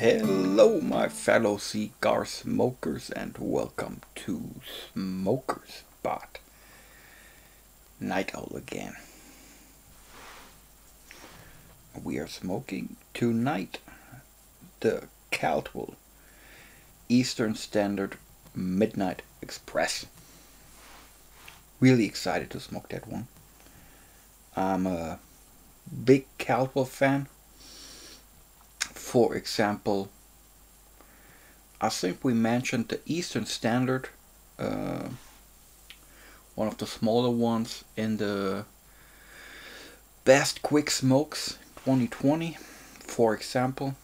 Hello, my fellow cigar smokers, and welcome to Smoker's Spot. Night Owl again. We are smoking tonight the Caldwell Eastern Standard Midnight Express. Really excited to smoke that one. I'm a big Caldwell fan. For example, I think we mentioned the Eastern Standard, one of the smaller ones in the best quick smokes 2020, for example,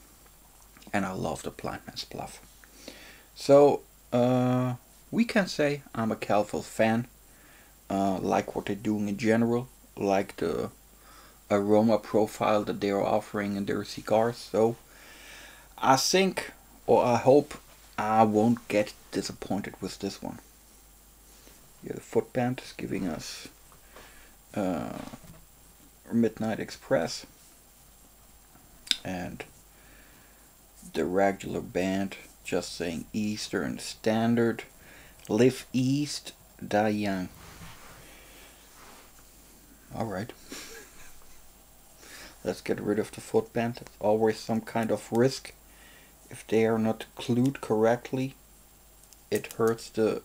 and I love the Blind Man's Bluff. So we can say I'm a Caldwell fan. Like what they're doing in general, like the aroma profile that they're offering in their cigars. So I think, or I hope, I won't get disappointed with this one. Yeah, the footband is giving us Midnight Express, and the regular band just saying Eastern Standard, Live East, Die Young. Alright. Let's get rid of the footband. It's always some kind of risk. If they are not glued correctly, it hurts the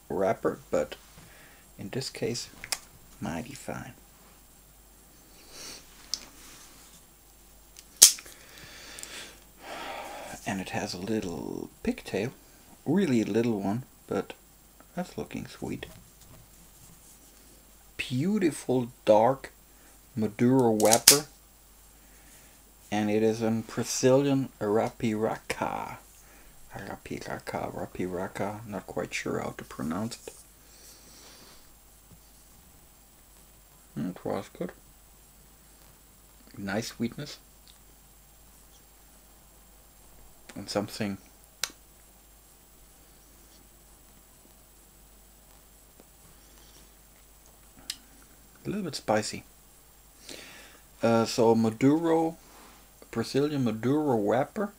wrapper, but in this case, mighty fine. And it has a little pigtail, really a little one, but that's looking sweet. Beautiful dark Maduro wrapper, and it is in Brazilian Arapiraca. Arapiraca, not quite sure how to pronounce it. It was good. Nice sweetness. And something a little bit spicy. So Maduro, Brazilian Maduro wrapper.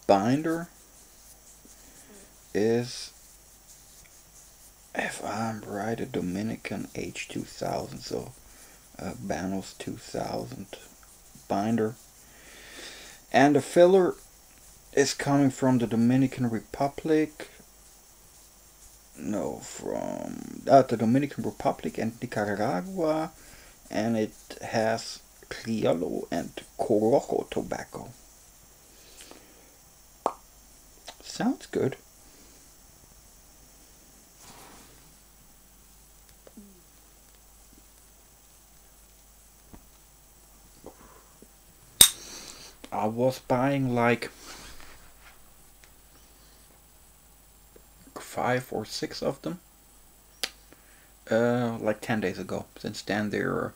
Binder is, if I'm right, a Dominican H2000, so Banos 2000 binder. And the filler is coming from the Dominican Republic. No, from the Dominican Republic and Nicaragua, and it has Criollo and Corojo tobacco. Sounds good. I was buying like 5 or 6 of them like 10 days ago. Since then they're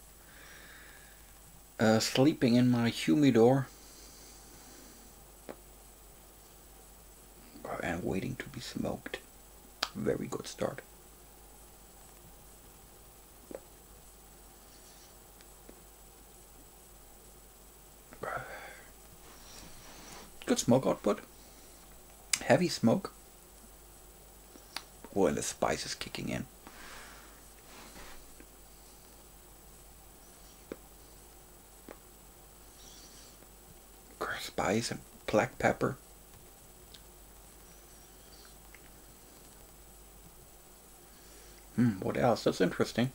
sleeping in my humidor and waiting to be smoked. Very good start. Good smoke output. Heavy smoke. Oh, and the spice is kicking in. Spice and black pepper. What else? That's interesting.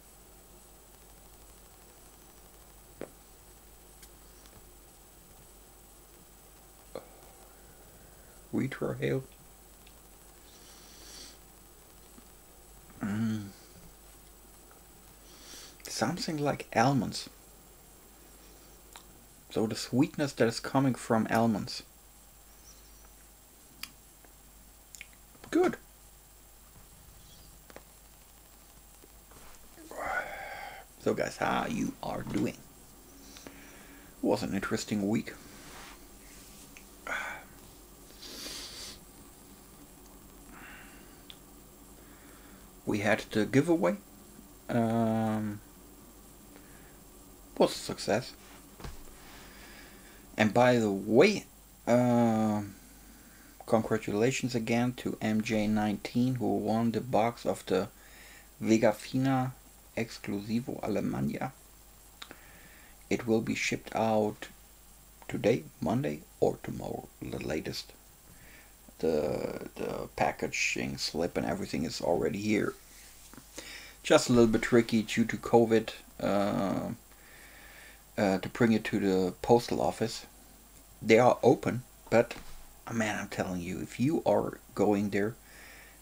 Retrohale. Something like almonds. So the sweetness that is coming from almonds. Good. So guys, how you are doing? It was an interesting week. We had the giveaway. Was a success. And by the way, congratulations again to MJ19 who won the box of the Vega Fina Exclusivo Alemania. It will be shipped out today, Monday, or tomorrow, the latest. The packaging slip and everything is already here. Just a little bit tricky due to COVID to bring it to the postal office. They are open, but man, I'm telling you, if you are going there,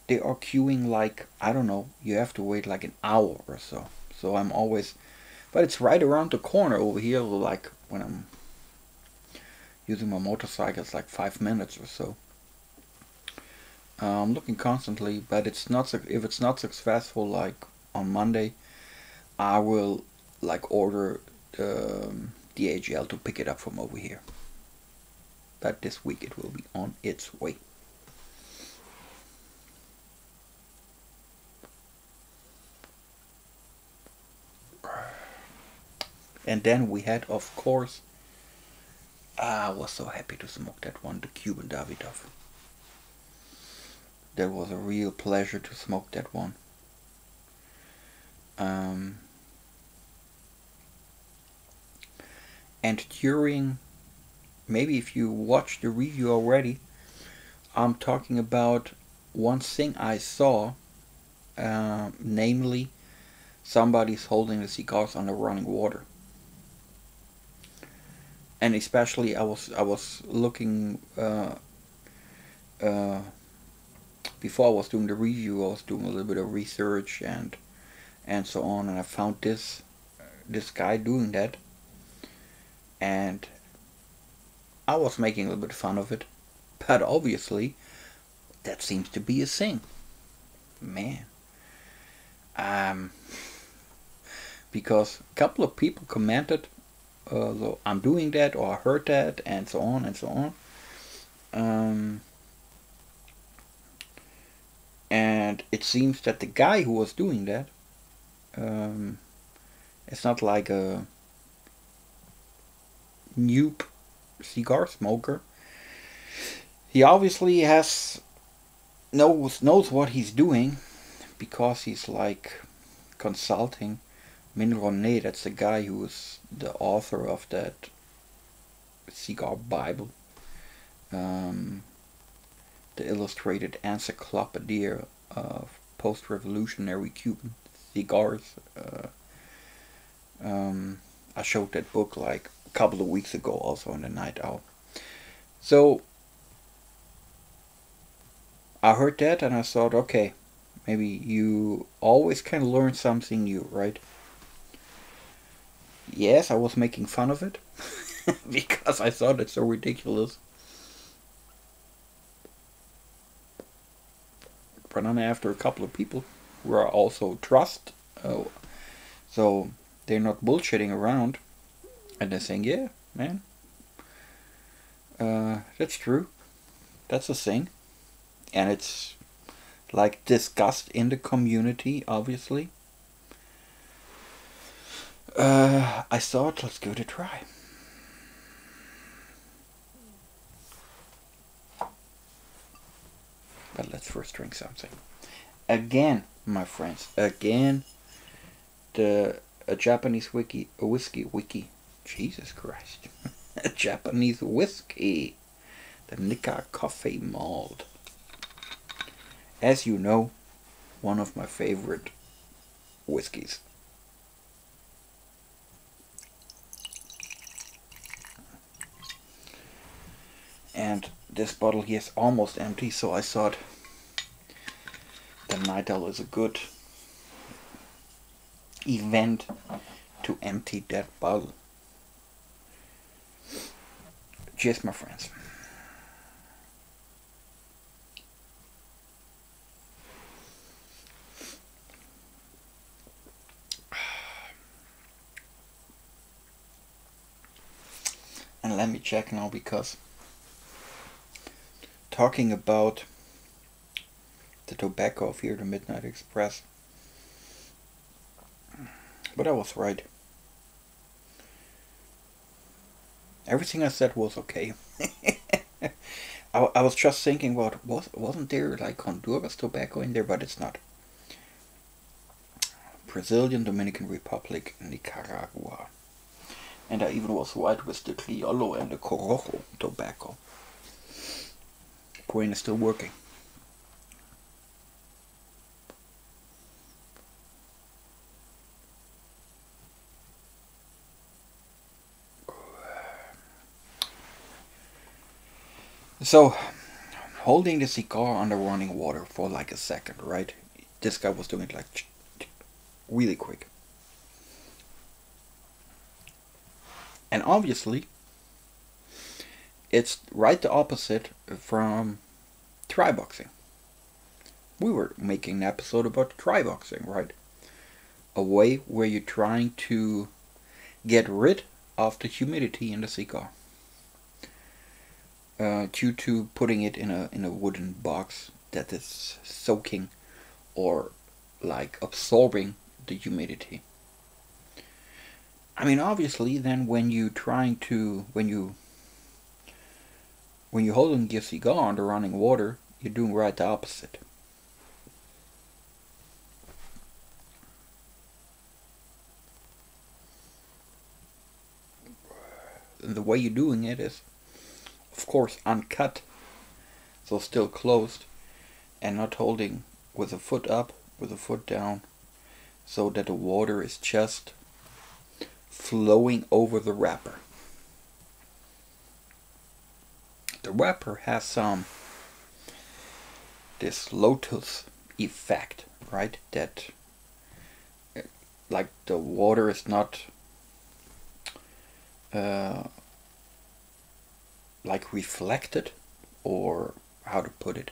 they are queuing like, I don't know, you have to wait like an hour or so. So I'm always, but it's right around the corner over here, like when I'm using my motorcycle, it's like 5 minutes or so. I'm looking constantly, but it's not, if it's not successful like on Monday, I will like order DHL to pick it up from over here. But this week it will be on its way. And then we had, of course, I was so happy to smoke that one, the Cuban Davidoff. That was a real pleasure to smoke that one. And during, maybe if you watched the review already, I'm talking about one thing I saw, namely somebody's holding the cigars under running water. And especially I was looking before I was doing the review, I was doing a little bit of research and so on, and I found this guy doing that, and I was making a little bit of fun of it, but obviously that seems to be a thing, man. Because a couple of people commented, I'm doing that, or I heard that, and so on and so on. And it seems that the guy who was doing that, it's not like a noob cigar smoker. He obviously knows what he's doing, because he's like consulting Min Ronay. That's the guy who is the author of that cigar Bible, the illustrated encyclopedia of post-revolutionary Cuban cigars. I showed that book like a couple of weeks ago, also in the Night Owl. So I heard that and I thought, okay, maybe you always can learn something new, right? Yes, I was making fun of it because I thought it so ridiculous. But then after a couple of people who are also trust, so they're not bullshitting around, and they're saying, yeah, man, that's true, that's a thing, and it's like discussed in the community, obviously. I thought, let's give it a try. But let's first drink something. Again, my friends, again, a Japanese whiskey, Jesus Christ, a Japanese whiskey, the Nikka Coffee Malt. As you know, one of my favorite whiskeys. And this bottle here is almost empty, so I thought the Night Owl is a good event to empty that bottle. Cheers, my friends. And let me check now, because talking about the tobacco of here, the Midnight Express. But I was right. Everything I said was okay. I was just thinking, wasn't there like Honduras tobacco in there, but it's not. Brazilian, Dominican Republic, Nicaragua. And I even was white with the Criollo and the Corojo tobacco. Brain is still working. So, holding the cigar under running water for like a second, right? This guy was doing it like really quick. And obviously, it's right the opposite from Thai boxing. We were making an episode about Thai boxing, right? A way where you're trying to get rid of the humidity in the cigar. Due to putting it in a wooden box that is soaking or like absorbing the humidity. I mean, obviously, then when you're holding your cigar under running water, you're doing right the opposite. The way you're doing it is, of course, uncut, so still closed, and not holding with a foot up, with a foot down, so that the water is just flowing over the wrapper. The wrapper has this lotus effect, right? That like the water is not like reflected, or how to put it.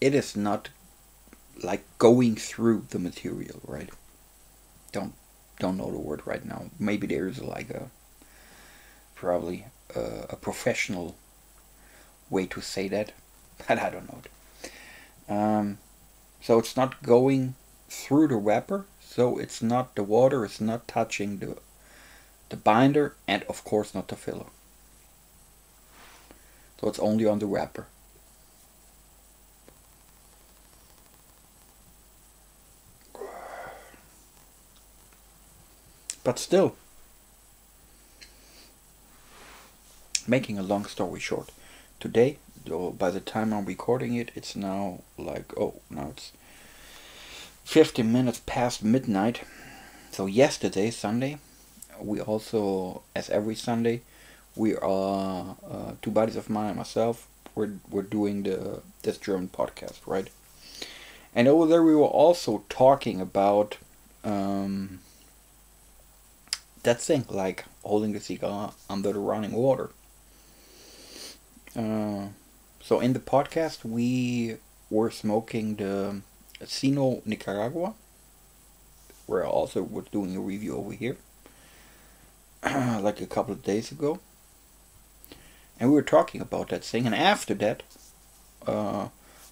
It is not like going through the material, right? Don't know the word right now. Maybe there's like probably a professional way to say that, but I don't know it. So it's not going through the wrapper, so it's not, the water is not touching the binder, and of course not the filler. So it's only on the wrapper. But still, making a long story short, today, by the time I'm recording it, it's now like, now it's 15 minutes past midnight. So yesterday, Sunday, we also, as every Sunday, we are, two buddies of mine and myself, we're doing this German podcast, right? And over there we were also talking about that thing, like holding the cigar under the running water. So in the podcast we were smoking the Sino Nicaragua. We're also doing a review over here, like a couple of days ago. And we were talking about that thing, and after that,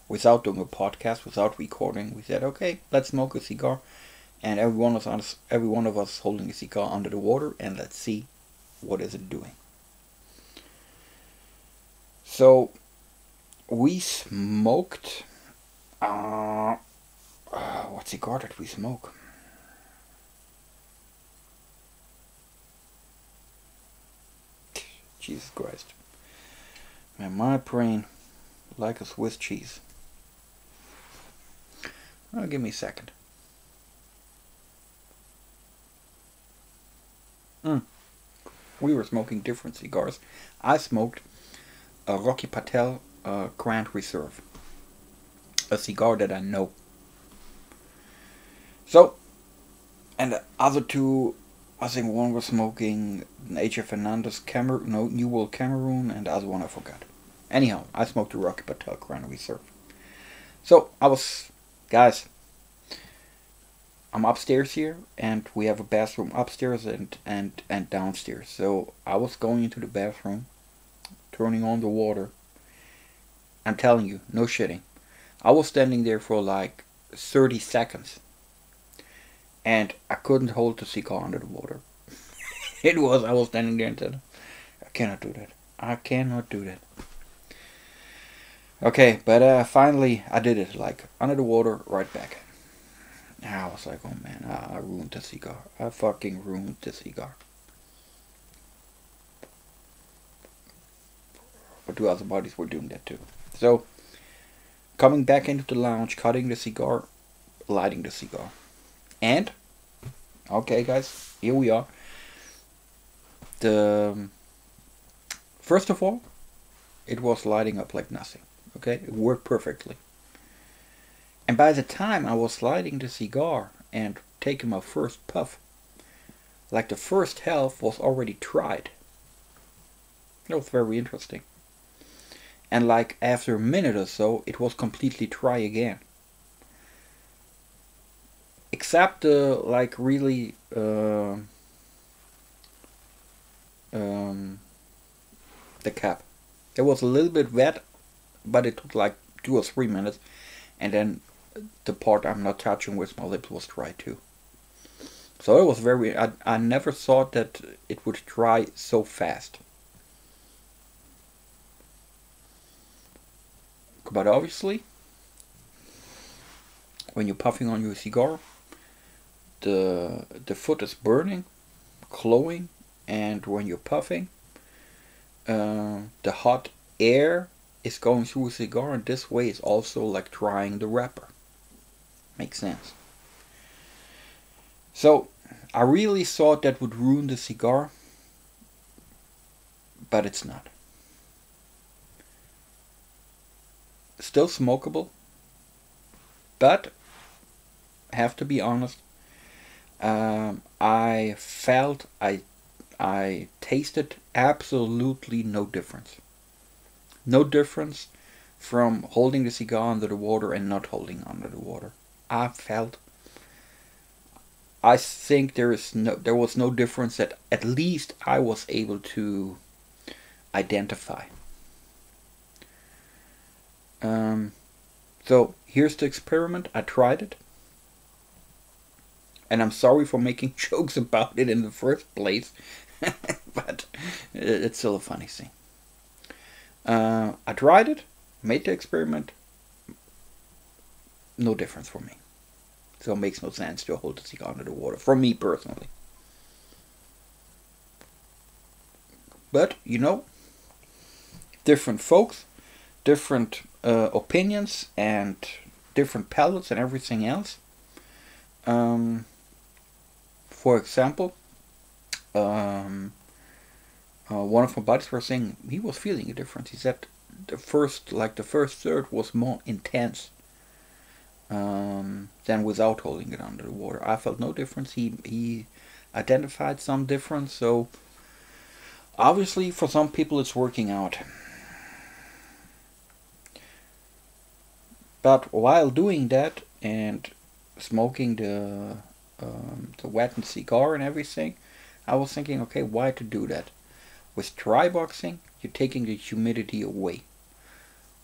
without doing a podcast, without recording, we said, okay, let's smoke a cigar. And every one of us holding a cigar under the water, and let's see what is it doing. So we smoked. What cigar did we smoke? Jesus Christ, man, my brain like a Swiss cheese. Oh, give me a second. We were smoking different cigars. I smoked a Rocky Patel Grand Reserve, a cigar that I know. So, and the other two, I think one was smoking an H.F. Fernandez New World Cameroon, and the other one I forgot. Anyhow, I smoked the Rocky Patel Grand Reserve. So, guys, I'm upstairs here, and we have a bathroom upstairs and downstairs. So I was going into the bathroom, turning on the water. I'm telling you, no shitting. I was standing there for like 30 seconds. And I couldn't hold the cigar under the water. I was standing there and said, I cannot do that. I cannot do that. Okay, but finally I did it, like under the water, right back. I was like, oh man, I ruined the cigar. I fucking ruined the cigar. But 2 other bodies were doing that too. So, coming back into the lounge, cutting the cigar, lighting the cigar. And, okay guys, here we are. First of all, it was lighting up like nothing. Okay, it worked perfectly. And by the time I was lighting the cigar and taking my first puff, like the first half was already tried. It was very interesting. And like after a minute or so, it was completely dry again. Except like really the cap. It was a little bit wet, but it took like 2 or 3 minutes, and then the part I'm not touching with my lips was dry too. So it was very, I never thought that it would dry so fast. But obviously, when you're puffing on your cigar, the foot is burning, glowing, and when you're puffing, the hot air is going through a cigar, and this way is also like drying the wrapper. Makes sense. So I really thought that would ruin the cigar, but it's not. Still smokable, but have to be honest, I felt I tasted absolutely no difference. No difference from holding the cigar under the water and not holding under the water. I think there was no difference that at least I was able to identify. So here's the experiment. I tried it. And I'm sorry for making jokes about it in the first place. But it's still a funny thing. I tried it. Made the experiment. No difference for me. So it makes no sense to hold the cigar under the water. For me personally. But, you know, different folks, different opinions, and different palates and everything else. For example, one of my buddies was saying he was feeling a difference. He said the first third was more intense than without holding it under the water. I felt no difference. He identified some difference. So obviously for some people it's working out. But while doing that and smoking the wetted cigar and everything, I was thinking, okay, why to do that? With dry boxing, you're taking the humidity away.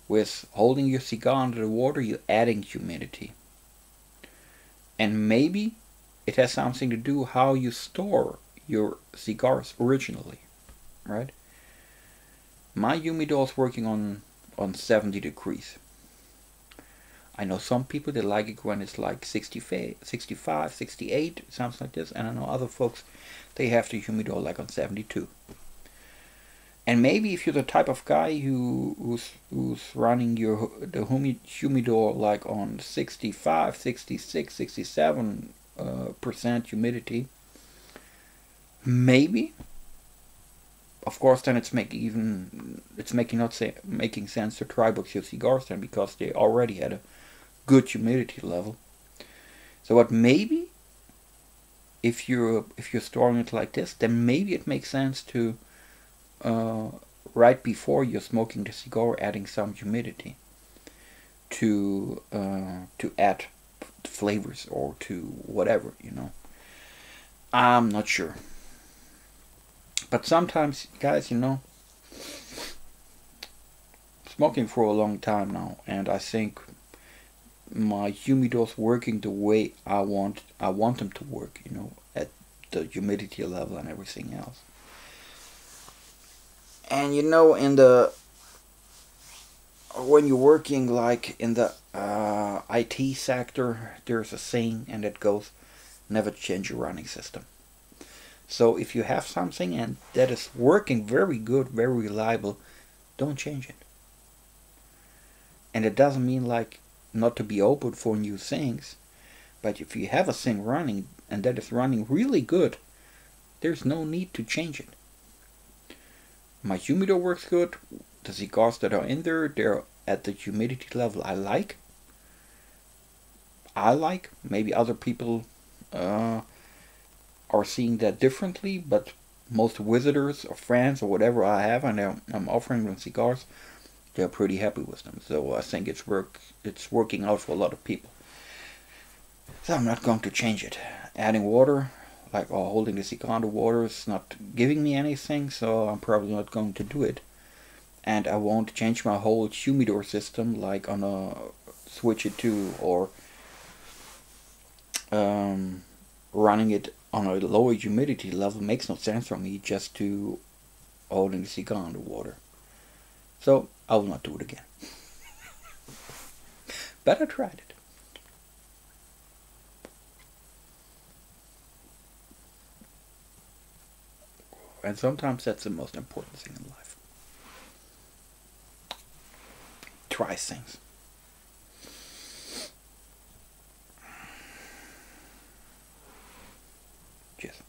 With holding your cigar under the water, you're adding humidity. And maybe it has something to do how you store your cigars originally, right? My humidor is working on 70 degrees. I know some people that like it when it's like 65, 68, something like this. And I know other folks, they have the humidor like on 72. And maybe if you're the type of guy who's running the humidor like on 65, 66, 67 percent humidity, maybe. Of course, then it's making sense to try box your cigars then, because they already had a good humidity level. So what maybe if you're storing it like this, then maybe it makes sense to right before you're smoking the cigar, adding some humidity to add flavors or to whatever, you know. I'm not sure. But sometimes, guys, you know, smoking for a long time now, and I think my humidors working the way I want them to work, you know, at the humidity level and everything else. And you know, in the when you're working like in the IT sector, there's a saying, and it goes, never change your running system. So if you have something and that is working very good, very reliable, don't change it. And it doesn't mean like not to be open for new things, but if you have a thing running and that is running really good, there's no need to change it. My humidor works good. The cigars that are in there, they're at the humidity level I like. Maybe other people are seeing that differently, but most visitors or friends or whatever I have, and I'm offering them cigars, they're pretty happy with them. So I think it's working out for a lot of people. So I'm not going to change it. Adding water, like or holding the cigar underwater, is not giving me anything, so I'm probably not going to do it. And I won't change my whole humidor system, like on a switch it to, or running it on a lower humidity level makes no sense for me, just to holding the cigar underwater. So I will not do it again. But I tried it. And sometimes that's the most important thing in life. Try things. Cheers.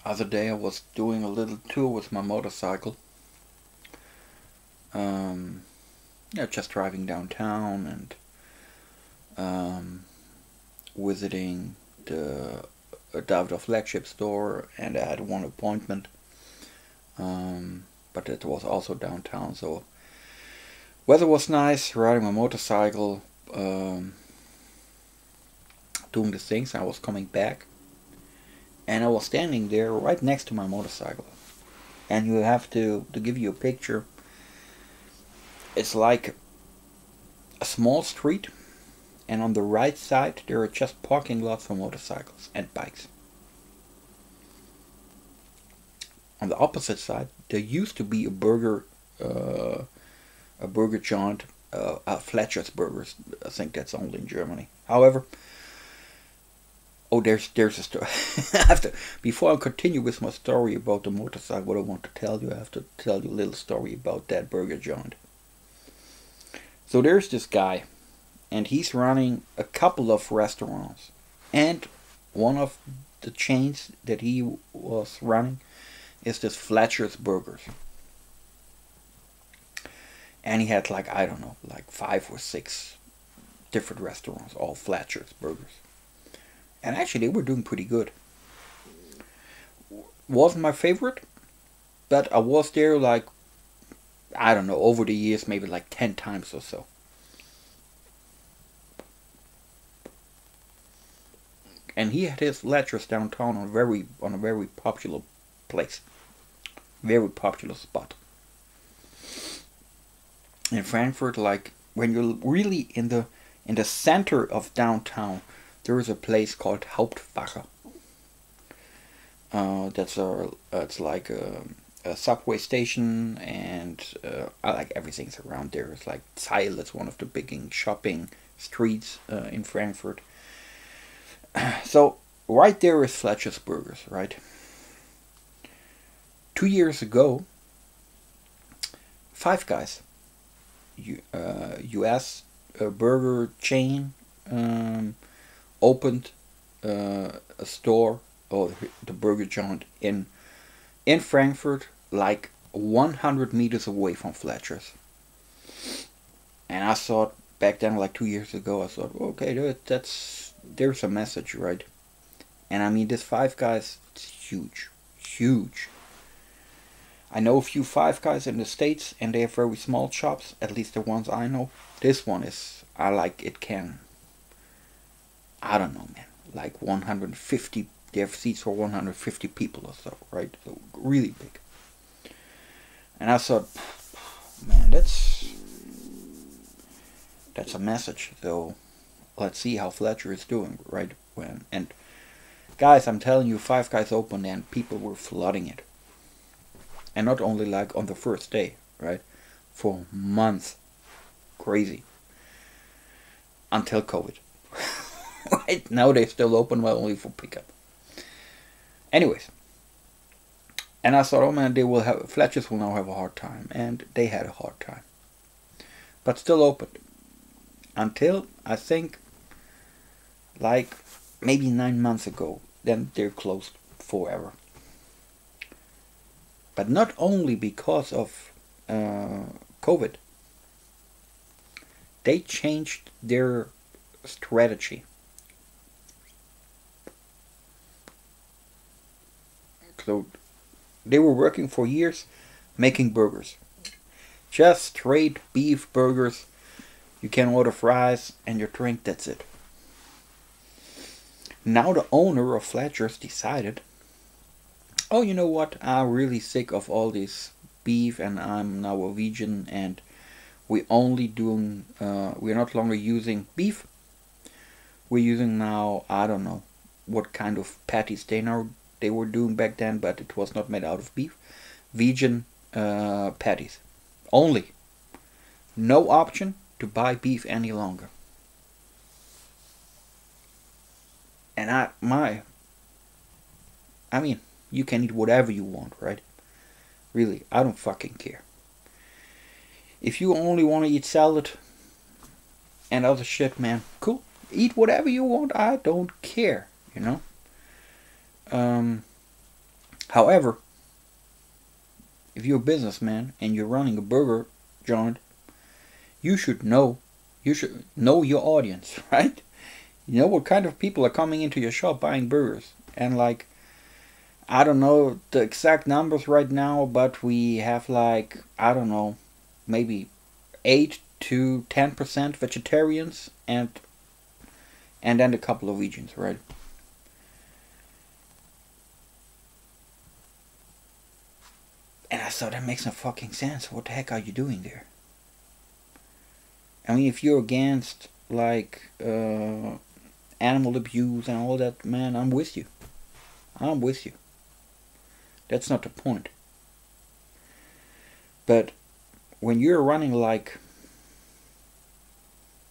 Other day I was doing a little tour with my motorcycle. Just driving downtown and visiting the Davidoff flagship store, and I had one appointment. But it was also downtown, so weather was nice. Riding my motorcycle, doing the things. I was coming back, and I was standing there right next to my motorcycle. And you have to give you a picture. It's like a small street, and on the right side there are just parking lots for motorcycles and bikes. On the opposite side, there used to be a burger joint, Fletcher's Burgers. I think that's only in Germany. However, there's a story. Before I continue with my story about the motorcycle, what I want to tell you, I have to tell you a little story about that burger joint. So there's this guy, and he's running a couple of restaurants, and one of the chains that he was running is this Fletcher's Burgers. And he had like 5 or 6 different restaurants, all Fletcher's Burgers. And actually they were doing pretty good. Wasn't my favorite, but I was there over the years, maybe like 10 times or so. And he had his Fletcher's downtown on a very popular place. Very popular spot. In Frankfurt, like when you're really in the center of downtown, there is a place called Hauptwache. It's like a subway station, and I like everything's around there. It's like Zeil, it's one of the big shopping streets in Frankfurt. So right there is Fletcher's Burgers, right? 2 years ago, Five Guys, U.S. burger chain, opened a store, or the burger joint in Frankfurt, like 100 meters away from Fletcher's. And I thought, back then, like 2 years ago, I thought, okay, there's a message, right? And I mean, this Five Guys, it's huge, huge. I know a few Five Guys in the States, and they have very small shops, at least the ones I know. This one is, I like, it can, I don't know, man, like 150, they have seats for 150 people or so, right? So really big. And I thought, man, that's a message. So let's see how Fletcher is doing, right? And guys, I'm telling you, Five Guys opened and people were flooding it. And not only like on the first day, right? For months. Crazy. Until COVID. Right? Now they still open, but only for pickup. Anyways. And I thought, oh man, Fletcher's will now have a hard time. And they had a hard time. But still opened. Until, I think, like maybe 9 months ago. Then they're closed forever. But not only because of COVID. They changed their strategy. So they were working for years making burgers. Just straight beef burgers. You can order fries and your drink, that's it. Now the owner of Fletcher's decided, oh, you know what, I'm really sick of all this beef and I'm now a vegan and we're not longer using beef. We're using now, I don't know what kind of patties they were doing back then, but it was not made out of beef. Vegan patties. Only. No option to buy beef any longer. And I mean, you can eat whatever you want, right? Really, I don't fucking care. If you only want to eat salad and other shit, man, cool. Eat whatever you want. I don't care, you know. However, if you're a businessman and you're running a burger joint, you should know your audience, right? You know what kind of people are coming into your shop buying burgers. And like, I don't know the exact numbers right now, but we have like, I don't know, maybe 8 to 10% vegetarians and then a couple of vegans, right? And I thought, that makes no fucking sense. What the heck are you doing there? I mean, if you're against like animal abuse and all that, man, I'm with you. I'm with you. That's not the point. But when you're running like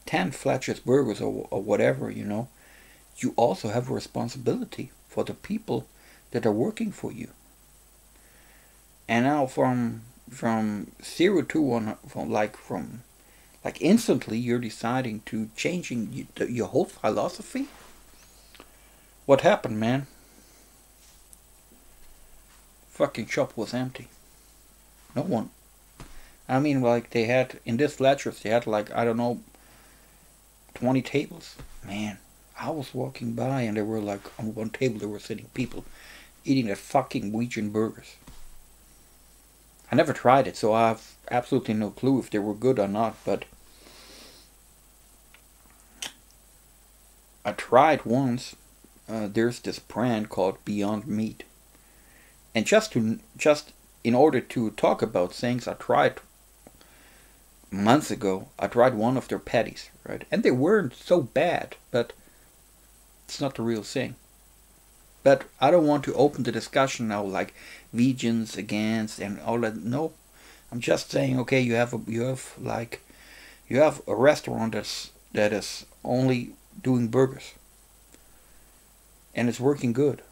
10 Fletcher's burgers or whatever, you know, you also have a responsibility for the people that are working for you. And now from 0 to 1, from instantly you're deciding to changing your whole philosophy. What happened, man? Fucking shop was empty. No one. I mean, like, they had, in this Fletcher's, they had like, I don't know, 20 tables. Man, I was walking by and there were like, on one table there were sitting people eating that fucking vegan burgers. I never tried it, so I have absolutely no clue if they were good or not, but I tried once. There's this brand called Beyond Meat. And just in order to talk about things, I tried months ago, I tried one of their patties, right? And they weren't so bad, but it's not the real thing. But I don't want to open the discussion now, like vegans against and all that. No, I'm just saying, okay, you have a restaurant that is only doing burgers, and it's working good.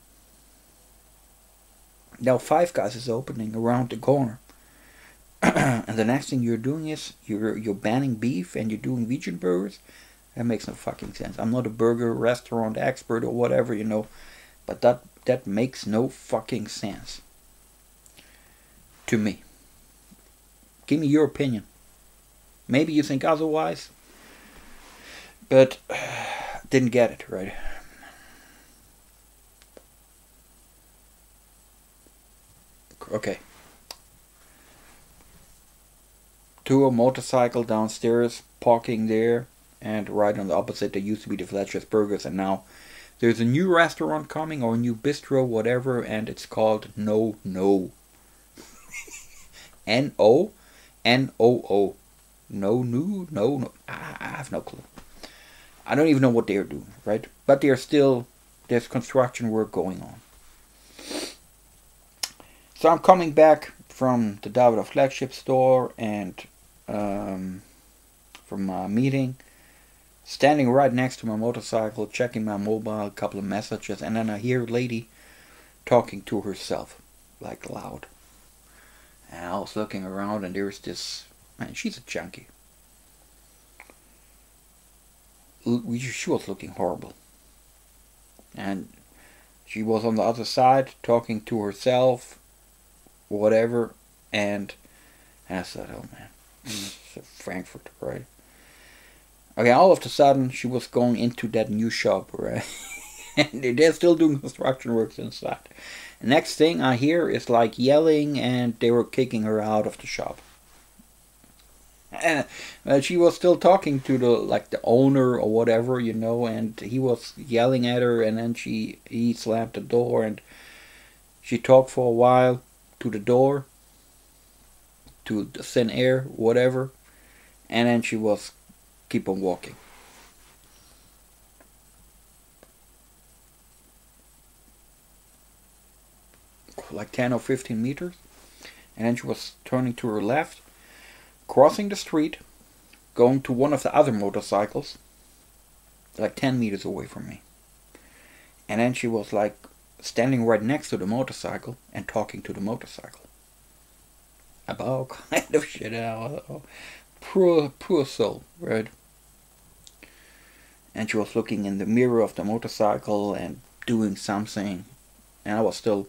Now Five Guys is opening around the corner, and the next thing you're doing is you're banning beef and you're doing vegan burgers. That makes no fucking sense. I'm not a burger restaurant expert or whatever, you know. But that makes no fucking sense to me. Give me your opinion. Maybe you think otherwise. But didn't get it, right? Okay. To a motorcycle downstairs, parking there, and right on the opposite there used to be the Fletcher's Burgers, and now there's a new restaurant coming, or a new bistro, whatever, and it's called No No. N-O-N-O-O. No No No No. I have no clue. I don't even know what they're doing, right? But there's construction work going on. So I'm coming back from the Davidoff flagship store and from my meeting, standing right next to my motorcycle, checking my mobile, a couple of messages, and then I hear a lady talking to herself, like loud. And I was looking around, and there's this, man, she's a junkie. She was looking horrible. And she was on the other side, talking to herself, whatever, and I said, oh man, it's Frankfurt, right? Okay, all of a sudden, she was going into that new shop, right? And they're still doing construction works inside. Next thing I hear is like yelling, and they were kicking her out of the shop. And she was still talking to the owner or whatever, and he was yelling at her, and then he slammed the door, and she talked for a while to the door, to the thin air, whatever, and then she was keep on walking. Like 10 or 15 meters, and then she was turning to her left, crossing the street, going to one of the other motorcycles, like 10 meters away from me. And then she was like standing right next to the motorcycle and talking to the motorcycle about all kind of shit. Poor soul, right? And she was looking in the mirror of the motorcycle and doing something, and I was still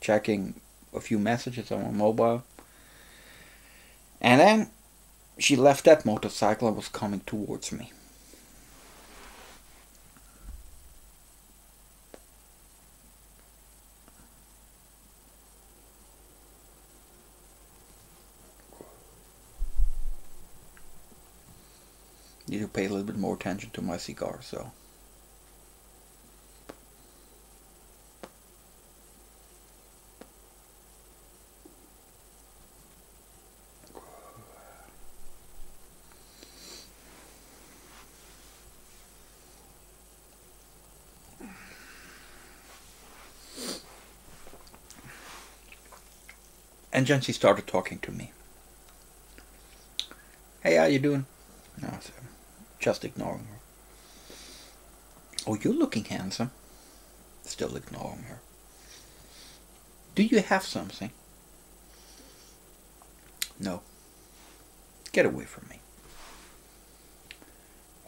checking a few messages on my mobile. And then she left that motorcycle and was coming towards me. Need to pay a little bit more attention to my cigar, so. And then she started talking to me. Hey, how you doing? No, so just ignoring her. Oh, you're looking handsome. Still ignoring her. Do you have something? No. Get away from me.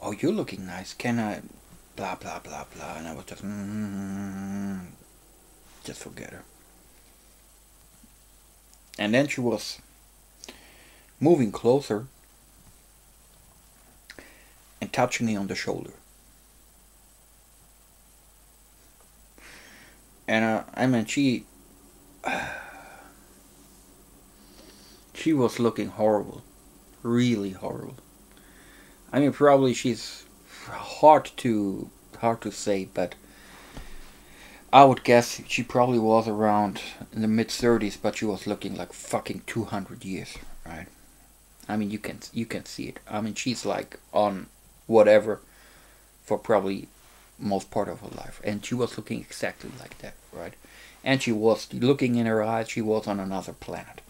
Oh, you're looking nice. Can I... Blah, blah, blah, blah. And I was just forget her. And then she was moving closer and touching me on the shoulder. And I mean, she was looking horrible, really horrible. I mean, probably she's hard to say, but I would guess she probably was around in the mid-30s, but she was looking like fucking 200 years, right? I mean, you can see it. I mean, she's like on whatever for probably most part of her life, and she was looking exactly like that, right? And she was looking in her eyes. She was on another planet.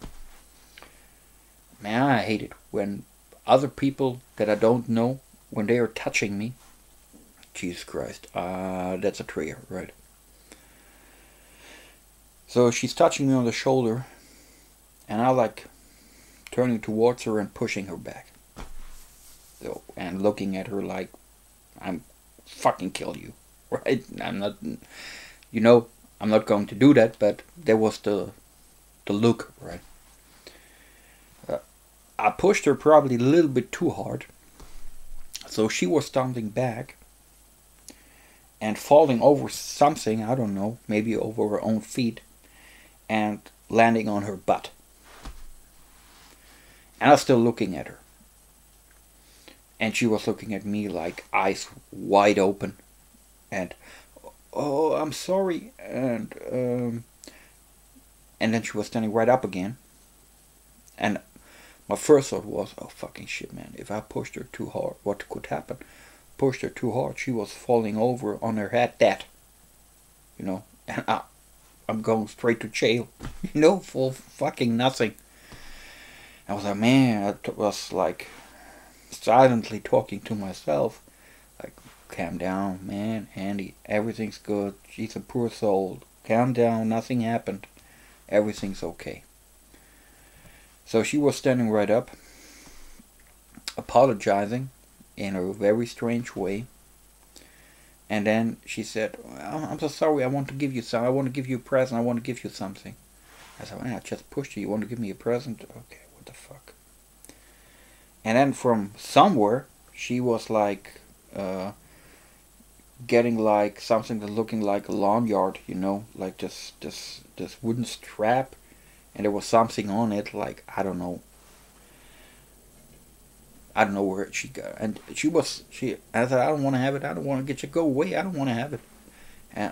Man, I hate it when other people that I don't know, when they are touching me. Jesus Christ, that's a trigger, right? So she's touching me on the shoulder, and I like turning towards her and pushing her back. So, and looking at her like, I'm fucking kill you, right? I'm not, I'm not going to do that, but there was the look, right? I pushed her probably a little bit too hard, So she was stumbling back and falling over something, I don't know, maybe over her own feet, and landing on her butt. And I was still looking at her. And she was looking at me like eyes wide open. And, oh, I'm sorry. And then she was standing right up again. And my first thought was, oh fucking shit, man. If I pushed her too hard, what could happen? Pushed her too hard, she was falling over on her head dead. You know, and I'm going straight to jail. You know, for fucking nothing. I was like, man, I was like silently talking to myself. Like, calm down, man, Andy. Everything's good. She's a poor soul. Calm down. Nothing happened. Everything's okay. So she was standing right up, apologizing in a very strange way. And then she said, I'm so sorry. I want to give you some. I want to give you a present. I want to give you something. I said, man, I just pushed you. You want to give me a present? Okay, what the fuck? And then from somewhere, she was like getting like something that looking like a lawn yard, you know, like this wooden strap, and there was something on it, like I don't know where she got, and I said, I don't want to have it. I don't want to get you. Go away. I don't want to have it.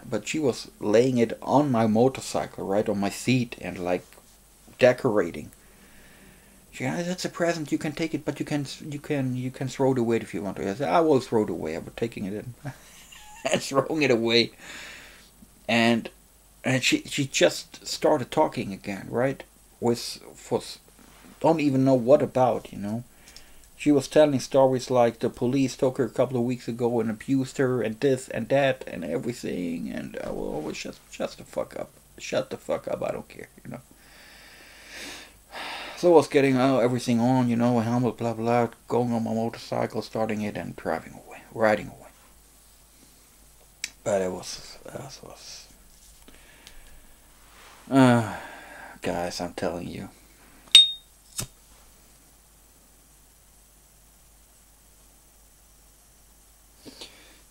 But she was laying it on my motorcycle, right on my seat, and like decorating. She said, that's a present. You can take it, but you can throw it away if you want to. I said, I will throw it away. I'm taking it in and throwing it away. And she just started talking again, right? Don't even know what about, you know. She was telling stories like the police took her a couple of weeks ago and abused her and this and that and everything, and I will always just shut the fuck up. Shut the fuck up, I don't care, you know. So I was getting everything on, you know, a helmet, blah blah, going on my motorcycle, starting it and driving away, riding away. But it was guys, I'm telling you.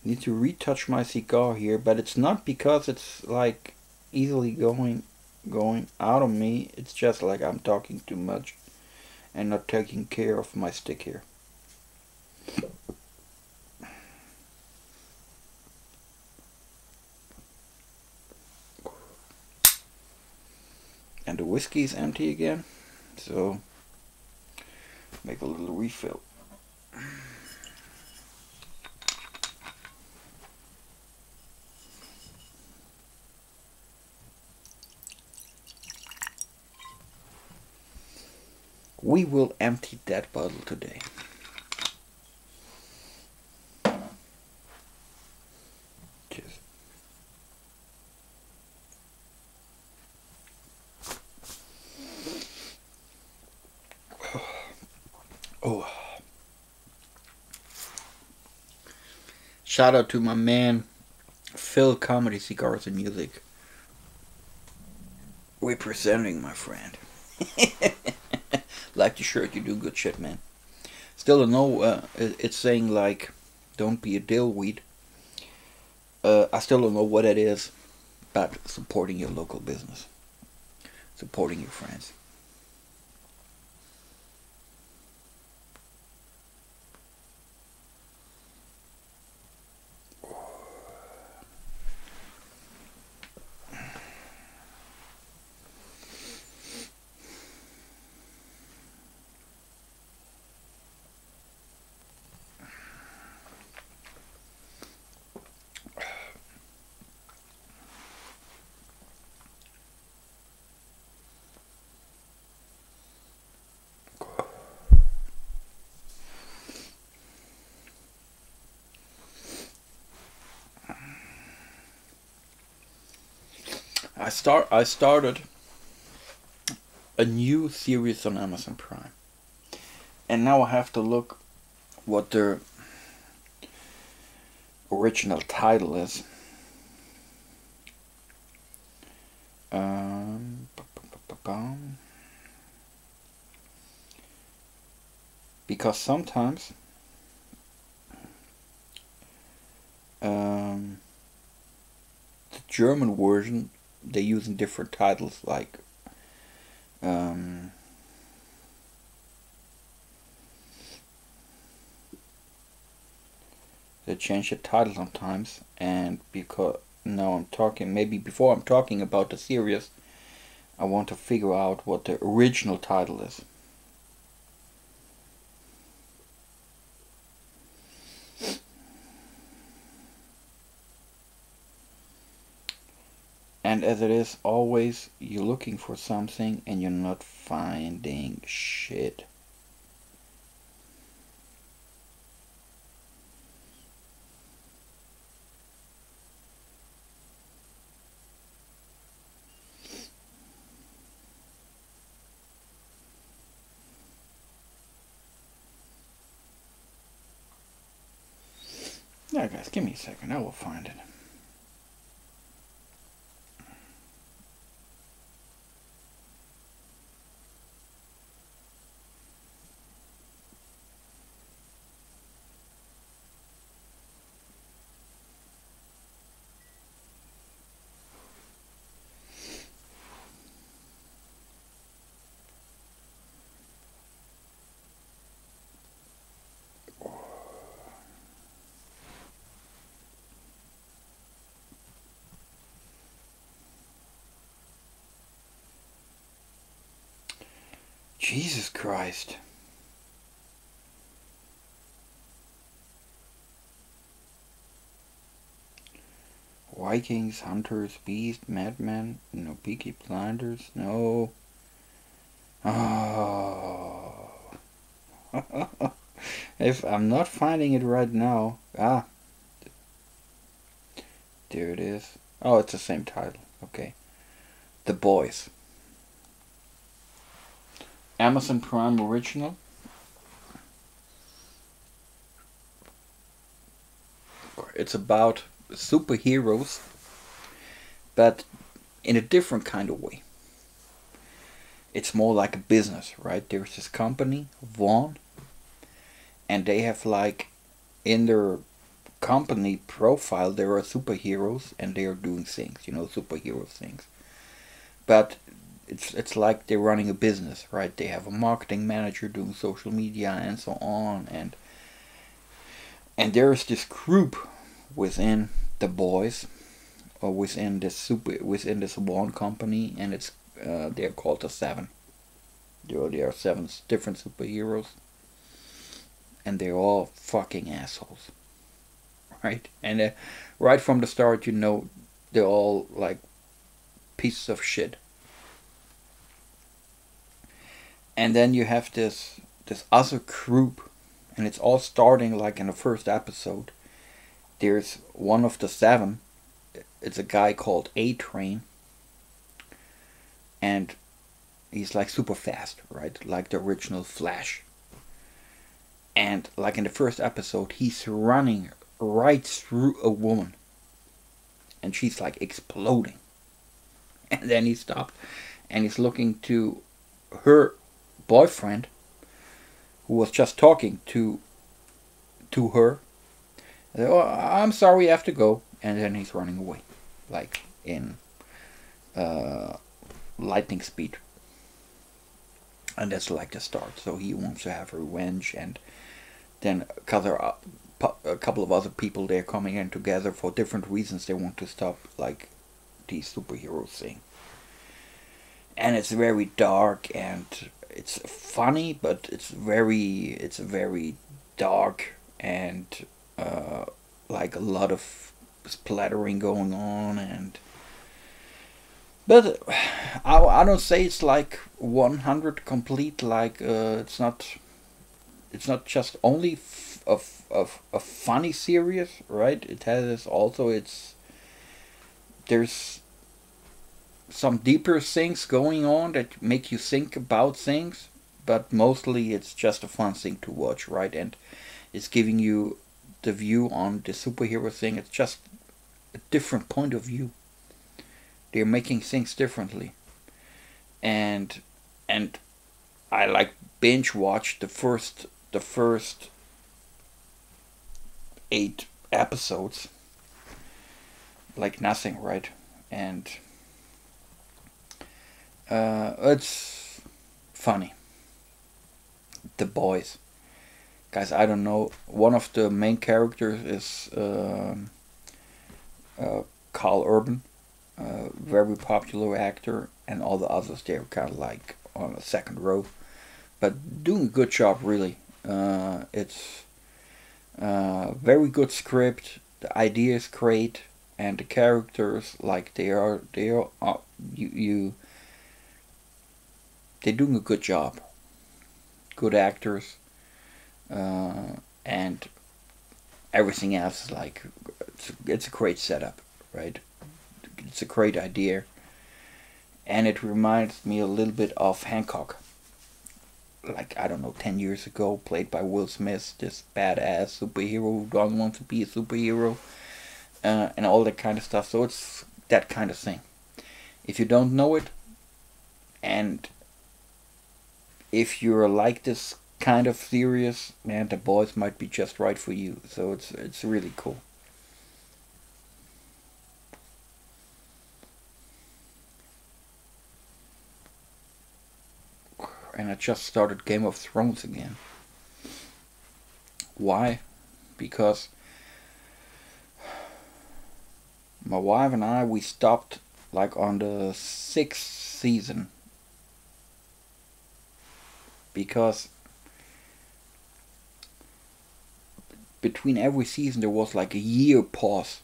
Need to retouch my cigar here, but it's not because it's like easily going out of me. It's just like I'm talking too much and not taking care of my stick here. And the whiskey is empty again, so make a little refill. We will empty that bottle today. Cheers. Oh. Shout out to my man Phil, Comedy, Cigars and Music. Representing, my friend. Like the shirt, you do good shit, man. Still don't know, it's saying like, don't be a dillweed. I still don't know what it is, but supporting your local business. Supporting your friends. I started a new series on Amazon Prime, and now I have to look what their original title is. Because sometimes Um, the German version, they're using different titles like um, they change the title sometimes, and because now I'm talking, maybe before I'm talking about the series, I want to figure out what the original title is. And as it is always, you're looking for something and you're not finding shit. Yeah, guys, give me a second. I will find it. Jesus Christ. Vikings, hunters, beast, madmen, no peaky blinders, no. Oh. If I'm not finding it right now. Ah, there it is. Oh, it's the same title. Okay. The Boys. Amazon Prime original. It's about superheroes, but in a different kind of way. It's more like a business, right? There's this company, Vaughn, and they have like in their company profile there are superheroes and they are doing things, superhero things. But it's like they're running a business, right? They have a marketing manager doing social media and so on, and there's this group within the Boys, or within this one company, and it's they're called the Seven. There are seven different superheroes, and they're all fucking assholes, right? And right from the start, they're all like pieces of shit. And then you have this other group, and it's all starting like in the first episode. There's one of the seven. It's a guy called A-Train, and he's like super fast, right? Like the original Flash. And like in the first episode, he's running right through a woman, and she's like exploding. And then he stopped, and he's looking to her boyfriend, who was just talking to her. Oh, I'm sorry, I have to go. And then he's running away, like in lightning speed. And that's like the start. So he wants to have revenge, and then a couple of other people, they're coming in together for different reasons. They want to stop like these superheroes thing. And it's very dark, and it's funny, but it's very dark, and like a lot of splattering going on, but I don't say it's like 100 complete. Like it's not just only a funny series, right? It has also there's some deeper things going on that make you think about things, but mostly it's just a fun thing to watch, right? And it's giving you the view on the superhero thing. It's just a different point of view. They're making things differently, and I like binge watched the first 8 episodes, like nothing, right? And it's funny. The boys, guys. I don't know. One of the main characters is Carl Urban, very popular actor, and all the others they're kind of like on the second row, but doing a good job really. It's very good script. The idea is great, and the characters like they are you they're doing a good job. Good actors, and everything else is like it's a great setup, right? It's a great idea, and it reminds me a little bit of Hancock. Like I don't know, 10 years ago, played by Will Smith, this badass superhero who doesn't want to be a superhero, and all that kind of stuff. So it's that kind of thing. If you don't know it, and if you're like this kind of serious, man, The Boys might be just right for you. So it's really cool. And I just started Game of Thrones again. Why? Because my wife and I, we stopped like on the 6th season, because between every season there was like a year pause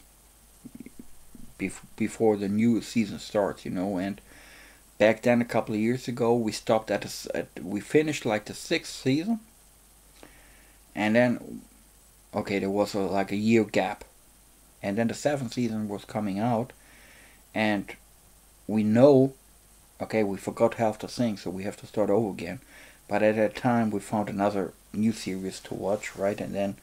before the new season starts, and back then a couple of years ago we stopped we finished like the 6th season, and then okay, there was like a year gap, and then the 7th season was coming out, and we know, okay, we forgot half the thing, so we have to start over again. But at that time we found another new series to watch, right? And then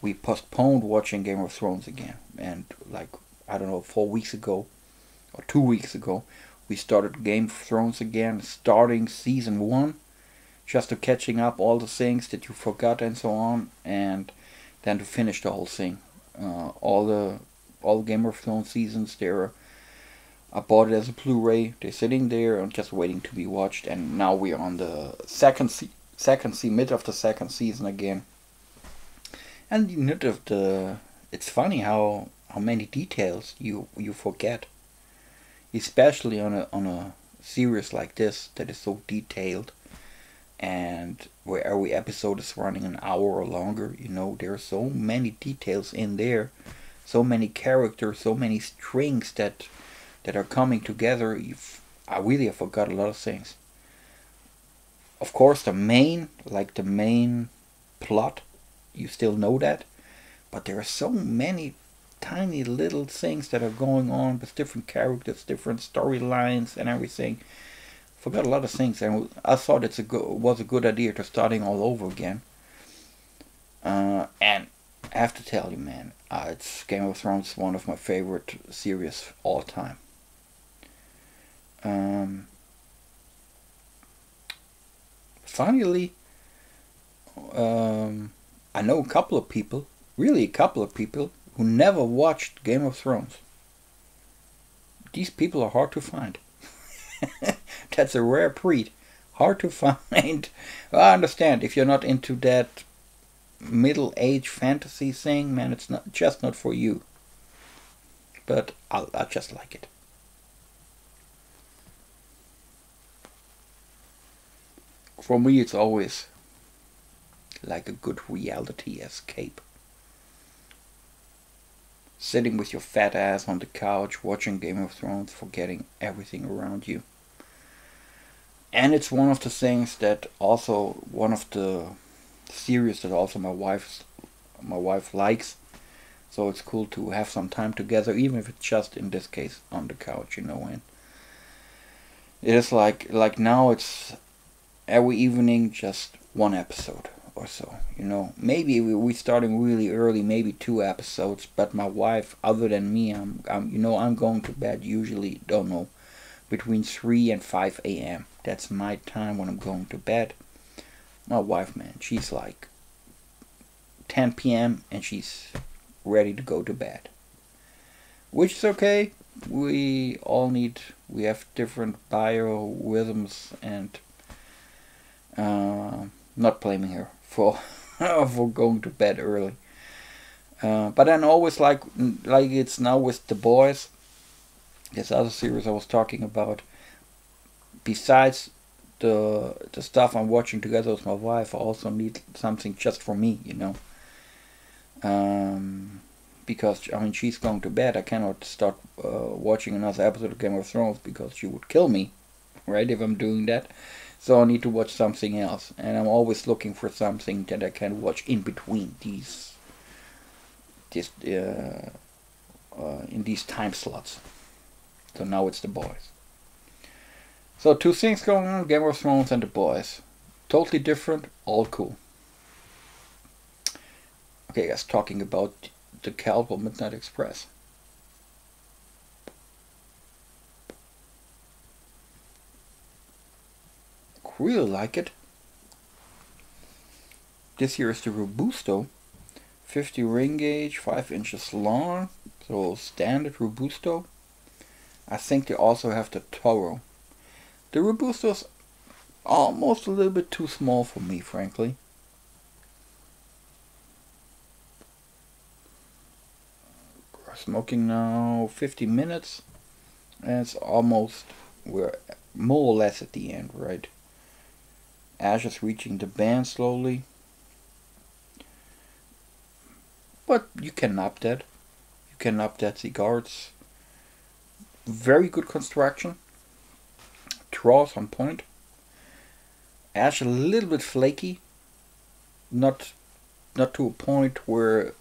we postponed watching Game of Thrones again, and like I don't know, 4 weeks ago or 2 weeks ago, we started Game of Thrones again, starting season 1, just to catching up all the things that you forgot and so on, and then to finish the whole thing. All Game of Thrones seasons, I bought it as a Blu-ray. They're sitting there and just waiting to be watched. And now we're on the mid of the second season again. And it's funny how many details you forget, especially on a series like this that is so detailed, and where every episode is running an hour or longer. There are so many details in there, so many characters, so many strings that are coming together. I really have forgot a lot of things. Of course, the main plot, you still know that, but there are so many tiny little things that are going on with different characters, different storylines, and everything. Forgot a lot of things, and I thought it was a good idea to starting all over again. And I have to tell you, man, it's Game of Thrones, one of my favorite series all time. Finally, I know a couple of people, really a couple of people, who never watched Game of Thrones. These people are hard to find. That's a rare breed. Hard to find. Well, I understand if you're not into that middle-age fantasy thing, man, it's not for you. But I just like it. For me, it's always like a good reality escape. Sitting with your fat ass on the couch, watching Game of Thrones, forgetting everything around you. And it's one of the things that also, one of the series that also my wife likes. So it's cool to have some time together, even if it's just, in this case, on the couch, and it is like now it's every evening just one episode or so, maybe we starting really early, maybe 2 episodes, but my wife, other than me, I'm going to bed usually, don't know, between 3 and 5 a.m. That's my time when I'm going to bed. My wife, man, she's like 10 p.m. and she's ready to go to bed. which is okay. We all need, we have different biorhythms, and not blaming her for for going to bed early. But then always like it's now with The Boys, this other series I was talking about. Besides the stuff I'm watching together with my wife, I also need something just for me, you know. Because I mean, she's going to bed. I cannot start watching another episode of Game of Thrones because she would kill me, right? If I'm doing that, so I need to watch something else, and I'm always looking for something that I can watch in between in these time slots. So now it's The Boys. So two things going on: Game of Thrones and The Boys. Totally different, all cool. Okay, guys, talking about the Caldwell Midnight Express. Really like it. This here is the Robusto, 50 ring gauge, 5 inches long, so standard Robusto. I think they also have the Toro. The Robusto's almost a little bit too small for me, frankly. We're smoking now 50 minutes, and it's almost, we're more or less at the end, right? Ash is reaching the band slowly. But you can nab that. You can nab that cigar. It's very good construction. Draws on point. Ash a little bit flaky. Not to a point where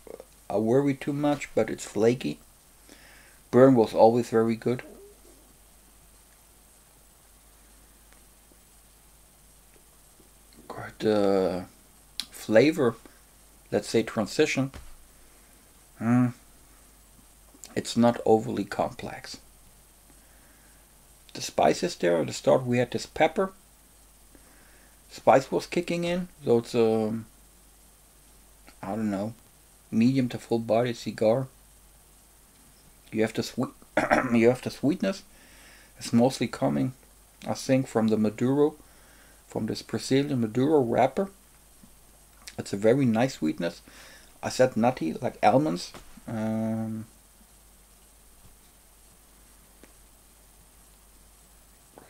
I worry too much, but it's flaky. Burn was always very good. The flavor, let's say transition, it's not overly complex. The spices there, at the start we had this pepper. Spice was kicking in, so it's I don't know, medium to full body cigar. You have the you have the sweetness. It's mostly coming, I think, from the Maduro, from this Brazilian Maduro wrapper. It's a very nice sweetness. I said nutty, like almonds.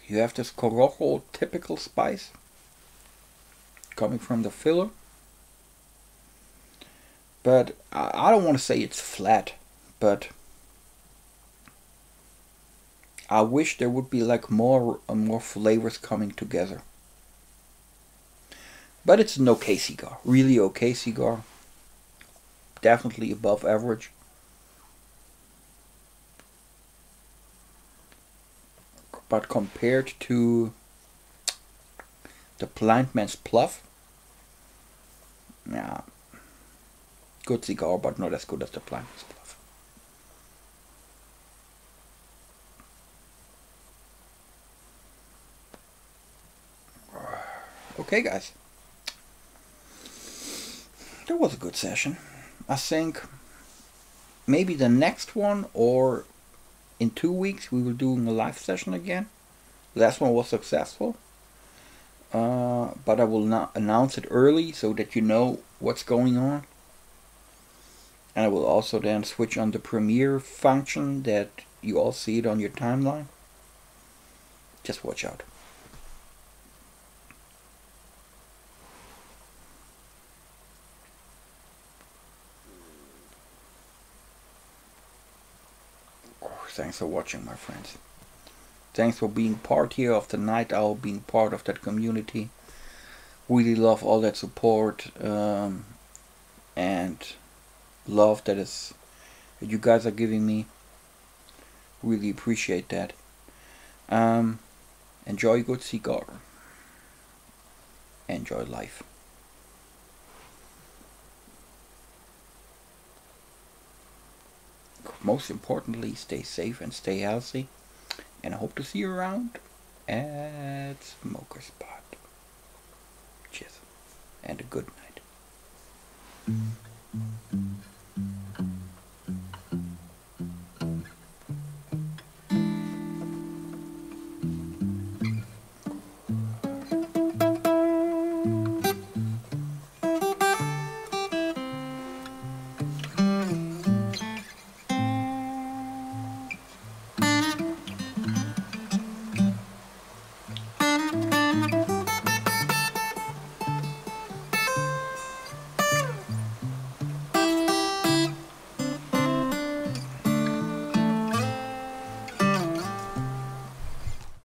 You have this Corojo typical spice coming from the filler. But I don't want to say it's flat, but I wish there would be like more flavors coming together. But it's an okay cigar, really okay cigar. Definitely above average. But compared to the Blind Man's Bluff, yeah, good cigar, but not as good as the Blind Man's Bluff. Okay, guys. That was a good session. I think maybe the next one, or in 2 weeks, we will do a live session again. Last one was successful. But I will not announce it early so that you know what's going on. And I will also then switch on the premiere function that you all see it on your timeline. Just watch out. Thanks for watching, my friends. Thanks for being part here of the Night Owl, being part of that community. Really love all that support and love that you guys are giving me. Really appreciate that. Enjoy a good cigar. Enjoy life. Most importantly, stay safe and stay healthy. And I hope to see you around at Smoker Spot. Cheers. And a good night.